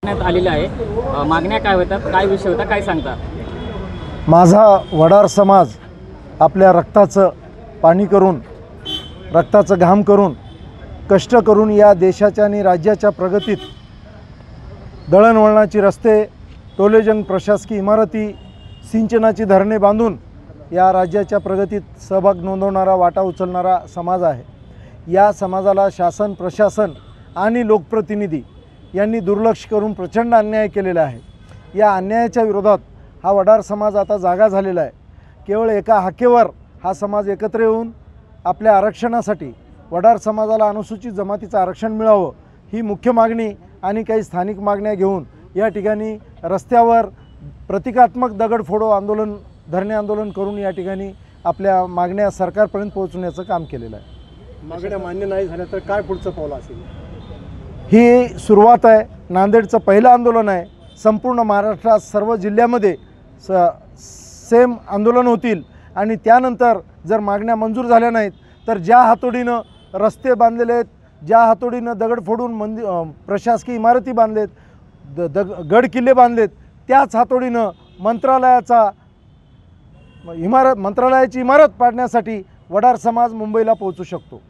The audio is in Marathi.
आलेले आहे। मागण्या काय होतात, काय विषय होता, काय सांगता? माझा वडार समाज आपल्या रक्ताचं पाणी करून, रक्ताचं घाम करून, कष्ट करून या देशाच्या आणि राज्याच्या प्रगतीत दळणवळणाची रस्ते, टोलेजंग प्रशासकीय इमारती, सिंचनाची धरणे बांधून या राज्याच्या प्रगतीत सहभाग नोंदवणारा, वाटा उचलणारा समाज आहे। या समाजाला शासन, प्रशासन आणि लोकप्रतिनिधी यांनी दुर्लक्ष करून प्रचंड अन्याय केलेला आहे। या अन्यायाच्या विरोधात हा वडार समाज आता जागा झालेला आहे। केवळ एका हाकेवर हा समाज एकत्र येऊन आपल्या आरक्षणासाठी, वडार समाजाला अनुसूचित जमातीचं आरक्षण मिळावं ही मुख्य मागणी आणि काही स्थानिक मागण्या घेऊन या ठिकाणी रस्त्यावर प्रतिकात्मक दगडफोडो आंदोलन, धरणे आंदोलन करून या ठिकाणी आपल्या मागण्या सरकारपर्यंत पोहोचवण्याचं काम केलेलं आहे। मागण्या मान्य नाही झाल्या तर काय पुढचं पाऊल असेल? ही सुरुवात आहे, नांदेडचं पहिलं आंदोलन आहे। संपूर्ण महाराष्ट्रात सर्व जिल्ह्यामध्ये सेम आंदोलन होतील आणि त्यानंतर जर मागण्या मंजूर झाल्या नाहीत तर ज्या हातोडीनं रस्ते बांधलेले आहेत, ज्या हातोडीनं दगड फोडून प्रशासकीय इमारती बांधलेत, गड किल्ले बांधलेत, त्याच हातोडीनं मंत्रालयाची इमारत पाडण्यासाठी वडार समाज मुंबईला पोहोचू शकतो।